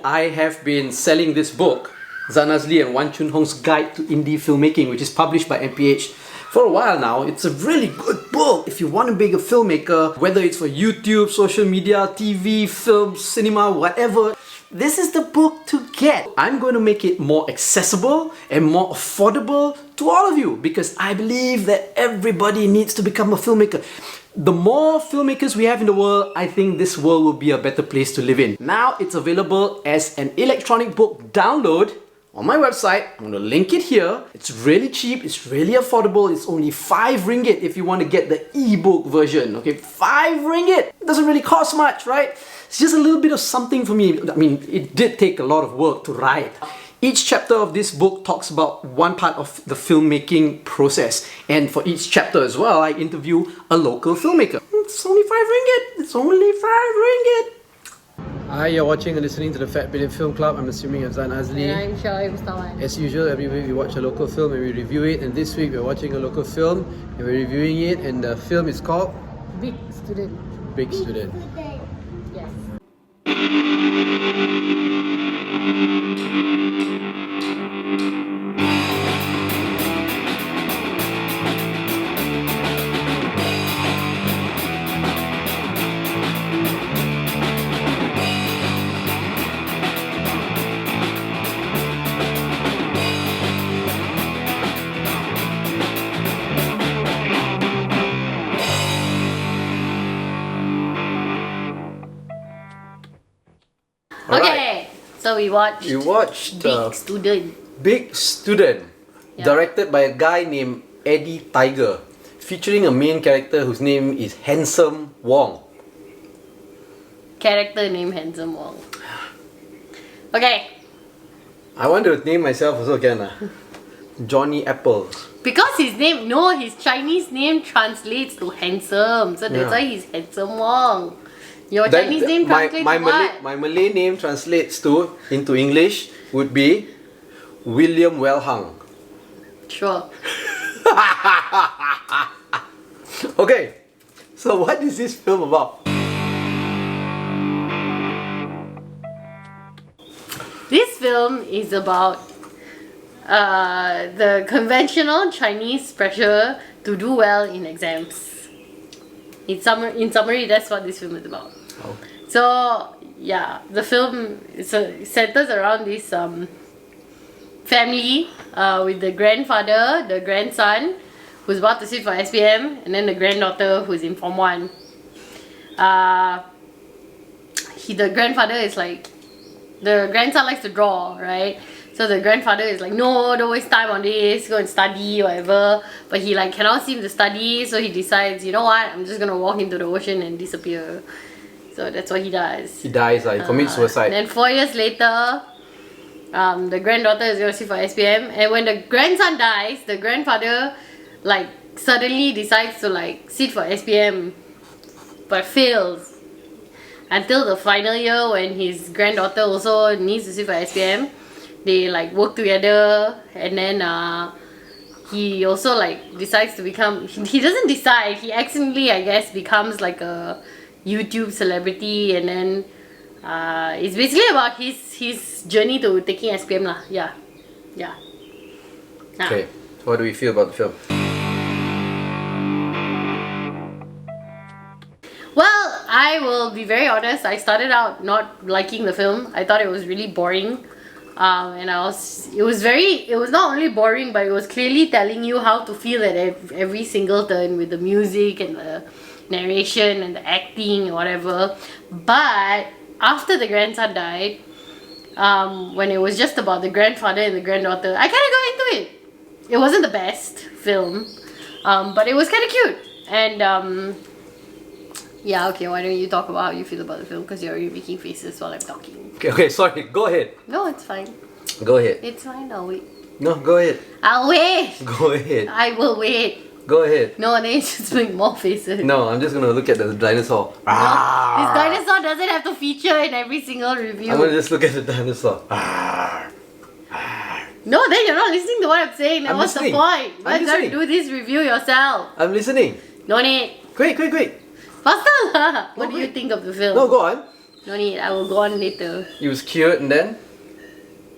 I have been selling this book, Zanazli and Wan Chun Hong's Guide to Indie Filmmaking, which is published by MPH, for a while now. It's a really good book if you want to be a filmmaker, whether it's for YouTube, social media, TV, film, cinema, whatever. This is the book to get. I'm going to make it more accessible and more affordable to all of you because I believe that everybody needs to become a filmmaker. The more filmmakers we have in the world, I think this world will be a better place to live in. Now it's available as an electronic book download on my website. I'm going to link it here. It's really cheap, it's really affordable. It's only 5 ringgit if you want to get the ebook version. Okay, 5 ringgit. It doesn't really cost much, right? It's just a little bit of something for me. I mean, it did take a lot of work to write. Each chapter of this book talks about one part of the filmmaking process. And for each chapter as well, I interview a local filmmaker. It's only 5 ringgit. It's only 5 ringgit. Hi, you're watching and listening to the FAT BIDIN Film Club. I'm assuming I'm Zan Azli. And I'm Shawai Mustawan. As usual, every week we watch a local film and we review it. And this week we're watching a local film and we're reviewing it. And the film is called Big Student. Big Student. Yes. Okay, so we watched Big Student. Big Student, directed by a guy named Eddie Tiger, featuring a main character whose name is Handsome Wong. Character named Handsome Wong. Okay. I want to name myself also, can Johnny Apple. Because his name, his Chinese name translates to handsome, so that's why he's Handsome Wong. Your Chinese name translates to what? My Malay name translates into English would be William Wellhung. Sure. Okay, so what is this film about? This film is about the conventional Chinese pressure to do well in exams. In summary, that's what this film is about. Oh. So, yeah, the film centers around this family with the grandfather, the grandson, who's about to sit for SPM, and then the granddaughter who's in Form 1. The grandfather is like, the grandson likes to draw, right? So the grandfather is like, no, don't waste time on this, go and study, whatever. But he like cannot seem to study, so he decides, you know what, I'm just gonna walk into the ocean and disappear. So that's what he does. He dies, he commits suicide. Then 4 years later, the granddaughter is gonna sit for SPM, and when the grandson dies, the grandfather like suddenly decides to like sit for SPM, but fails. Until the final year when his granddaughter also needs to sit for SPM. They like work together, and then he also like decides to become, he doesn't decide, he accidentally I guess becomes like a YouTube celebrity, and then it's basically about his journey to taking SPM lah. Yeah. Okay, so what do we feel about the film? Well, I will be very honest, I started out not liking the film. I thought it was really boring. And it was not only boring, but it was clearly telling you how to feel at every single turn with the music and the narration and the acting and whatever. But after the grandson died, when it was just about the grandfather and the granddaughter, I kind of got into it. It wasn't the best film, but it was kind of cute. And yeah, okay, why don't you talk about how you feel about the film, because you're already making faces while I'm talking. Okay, sorry, go ahead. No, it's fine. Go ahead. It's fine, I'll wait. No, go ahead. I'll wait! Go ahead. I will wait. Go ahead. No, then you just make more faces. No, I'm just gonna look at the dinosaur. No, this dinosaur doesn't have to feature in every single review. I'm gonna just look at the dinosaur. No, then you're not listening to what I'm saying. Then what's the point? I'm You gotta do this review yourself. I'm listening. No need. Quick. Faster lah. What do you think of the film? No, go on. No need, I will go on later. It was cute, and then?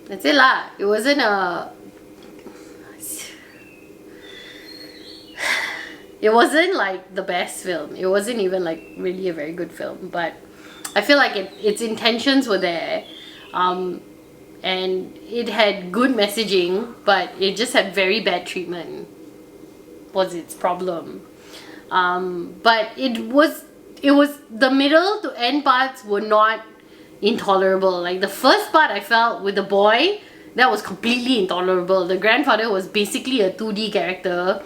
That's it lah. It wasn't a... It wasn't like the best film. It wasn't even like really a very good film. But I feel like its intentions were there. And it had good messaging, but it just had very bad treatment. Was its problem. But it was the middle to end parts were not intolerable. Like the first part I felt with the boy, that was completely intolerable. The grandfather was basically a 2D character.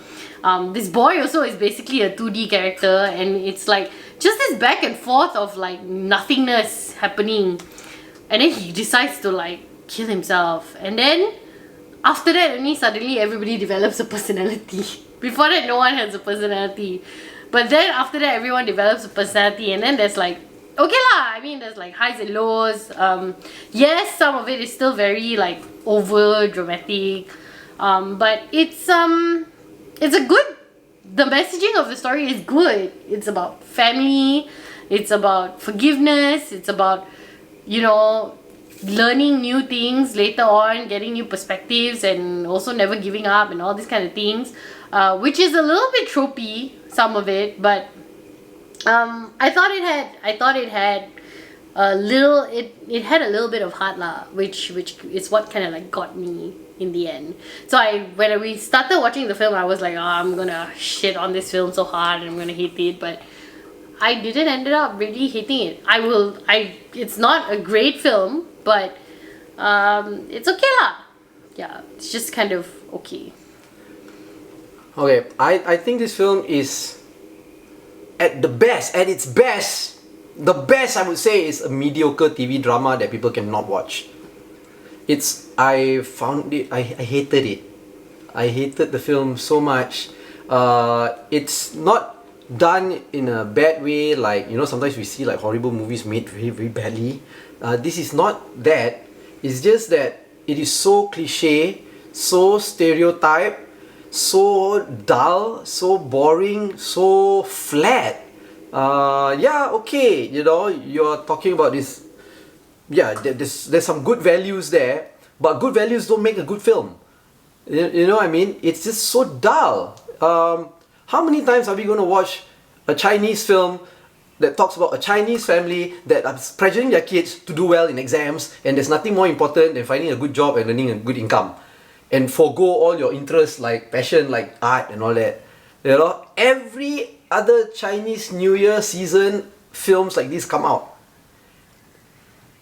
This boy also is basically a 2D character, and it's like just this back and forth of like nothingness happening, and then he decides to like kill himself, and then after that only suddenly everybody develops a personality. Before that no one has a personality, but then after that everyone develops a personality, and then there's like, okay lah, I mean there's like highs and lows. Yes, some of it is still very like over dramatic, but it's a good, the messaging of the story is good. It's about family, it's about forgiveness, it's about, you know, learning new things later on, getting new perspectives, and also never giving up and all these kind of things, which is a little bit tropey, some of it, but I thought it had a little, it had a little bit of heart lah, which is what kind of like got me in the end. So when we started watching the film, I was like, oh, I'm gonna shit on this film so hard and I'm gonna hate it, but I didn't ended up really hating it. It's not a great film, but it's okay lah. Yeah, it's just kind of okay. Okay, I think this film is at its best, the best I would say is a mediocre TV drama that people cannot watch. I hated it. I hated the film so much. It's not done in a bad way, like, you know, sometimes we see like horrible movies made very, very badly. This is not that. It's just that it is so cliche, so stereotype, so dull, so boring, so flat. Yeah, okay, you know, you're talking about this. Yeah, there's some good values there, but good values don't make a good film. You know what I mean? It's just so dull. How many times are we going to watch a Chinese film that talks about a Chinese family that are pressuring their kids to do well in exams, and there's nothing more important than finding a good job and earning a good income, and forgo all your interests like passion, like art and all that. You know, every other Chinese New Year season films like this come out.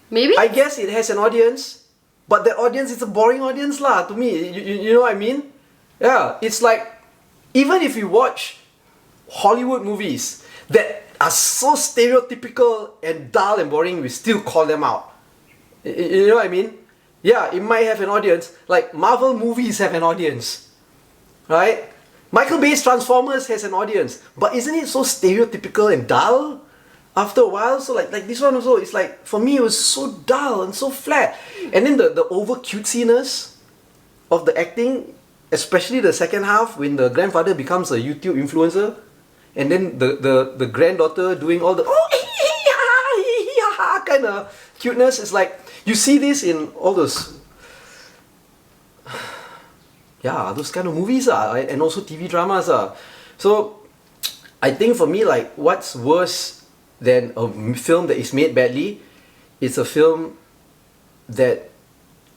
Maybe? I guess it has an audience, but that audience is a boring audience lah to me. You know what I mean? Yeah, it's like, even if you watch Hollywood movies that are so stereotypical and dull and boring, we still call them out. You know what I mean? Yeah, it might have an audience. Like Marvel movies have an audience, right? Michael Bay's Transformers has an audience, but isn't it so stereotypical and dull after a while? So like this one also, it's like, for me it was so dull and so flat. And then the over cutesiness of the acting, especially the second half when the grandfather becomes a YouTube influencer, and then the granddaughter doing all the kind of cuteness. It's like, you see this in all those, yeah, those kind of movies right? And also TV dramas So I think for me, like, what's worse than a film that is made badly, it's a film that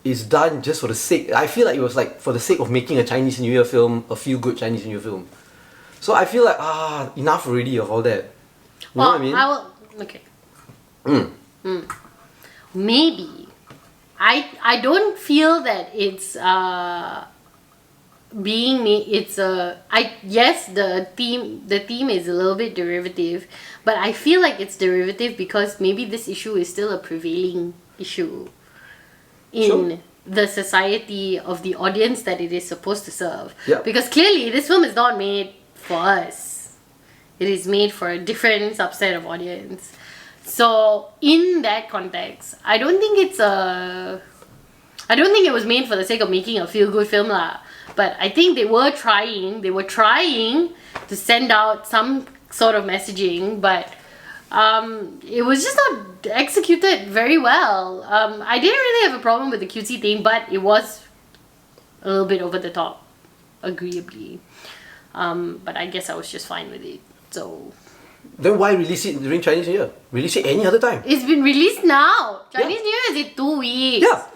is done just for the sake. I feel like it was like for the sake of making a Chinese New Year film, a feel-good Chinese New Year film. So I feel like, enough already of all that. You know what I mean? Okay. Maybe. I don't feel that it's being made. Yes, the theme is a little bit derivative, but I feel like it's derivative because maybe this issue is still a prevailing issue in the society of the audience that it is supposed to serve. Yeah. Because clearly this film is not made for us. It is made for a different subset of audience. So in that context, I don't think it was made for the sake of making a feel-good film lah. But I think they were trying to send out some sort of messaging, but It was just not executed very well. I didn't really have a problem with the cutesy thing, but it was a little bit over the top, agreeably. But I guess I was just fine with it. So Then why release it during Chinese New Year? Release it any other time. it's been released now. Chinese New Year is in 2 weeks. Yeah,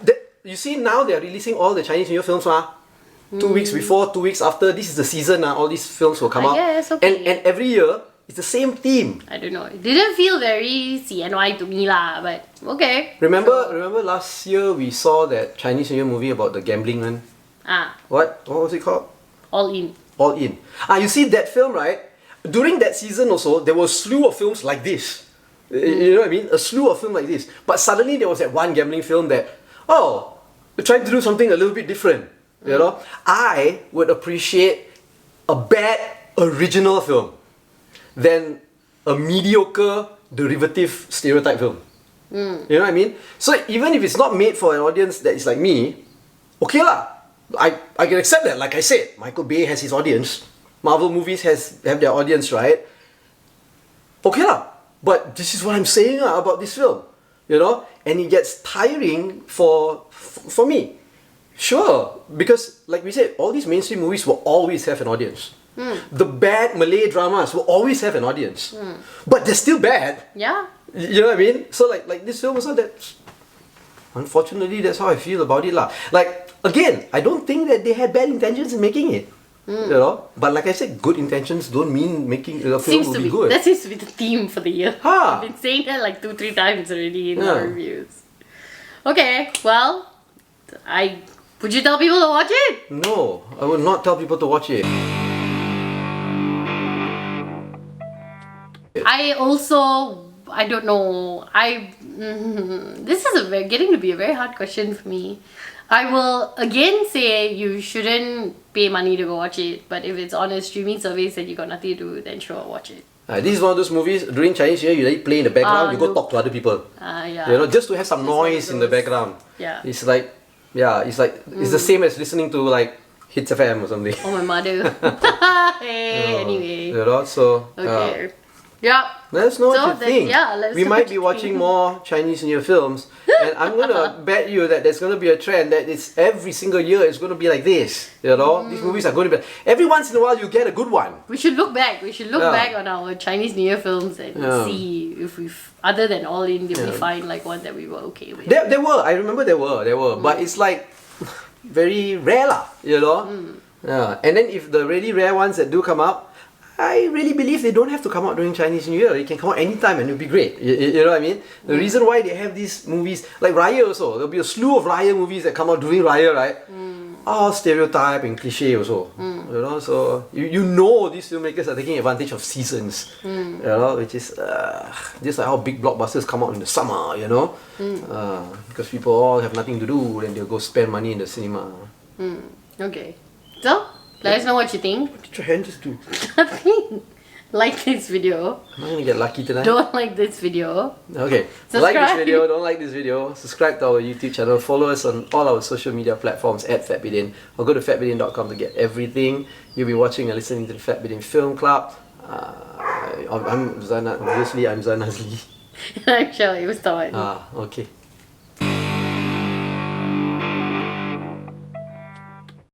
you see now they are releasing all the Chinese New Year films, 2 weeks before, 2 weeks after. This is the season, all these films will come I out. guess, okay. And every year it's the same theme. I don't know. It didn't feel very CNY to me lah, but okay. Remember last year we saw that Chinese New Year movie about the gambling one? What was it called? All in. All In. You see that film, right? During that season also, there was a slew of films like this. You know what I mean? A slew of films like this. But suddenly there was that one gambling film that, they're trying to do something a little bit different. You know? I would appreciate a bad original film than a mediocre derivative stereotype film. You know what I mean? So even if it's not made for an audience that is like me, okay lah. I can accept that. Like I said, Michael Bay has his audience. Marvel movies have their audience, right? Okay lah. But this is what I'm saying about this film. You know? And it gets tiring for me. Sure. Because like we said, all these mainstream movies will always have an audience. The bad Malay dramas will always have an audience. But they're still bad. Yeah. You know what I mean? So like this film also, unfortunately that's how I feel about it lah. Like again, I don't think that they had bad intentions in making it. You know? But like I said, good intentions don't mean making a film will be good. That seems to be the theme for the year. Huh. I've been saying that like 2-3 times already in our reviews. Okay, well, would you tell people to watch it? No, I would not tell people to watch it. I don't know. This is getting to be a very hard question for me. I will again say you shouldn't pay money to go watch it, but if it's on a streaming service and you got nothing to do, then sure, watch it. This is one of those movies during Chinese New Year, you let it play in the background, you go talk to other people. Yeah. You know, just to have some noise in the background. Yeah. It's like, it's the same as listening to like Hits FM or something. Oh, my mother. Hey, anyway. You know, so. Okay. Yeah. Let us know what you think. Let's we know might what be you watching think. more Chinese New Year films, and I'm gonna bet you that there's gonna be a trend that it's every single year it's gonna be like this. You know, these movies are going to be. Every once in a while you get a good one. We should look back. We should look back on our Chinese New Year films and see if we've, other than All In, did we find like one that we were okay with. There were. I remember there were, but it's like very rare lah. You know. Yeah, and then if the really rare ones that do come out, I really believe they don't have to come out during Chinese New Year. It can come out anytime and it'll be great. You know what I mean? The reason why they have these movies, like Raya also, there'll be a slew of Raya movies that come out during Raya, right? All stereotype and cliche also. You know, so you know these filmmakers are taking advantage of seasons. You know, which is just like how big blockbusters come out in the summer, you know? Because people all have nothing to do and they'll go spend money in the cinema. Okay. So, let us know what you think. What did your hand just do? Nothing. Like this video. Am I gonna get lucky tonight? Don't like this video. Okay. Subscribe. Like this video, don't like this video. Subscribe to our YouTube channel. Follow us on all our social media platforms at FAT BIDIN. Or go to fatbidin.com to get everything. You'll be watching and listening to the FAT BIDIN Film Club. I'm Zana. Obviously, I'm Zana Azli. I'm sure it was the one. Okay.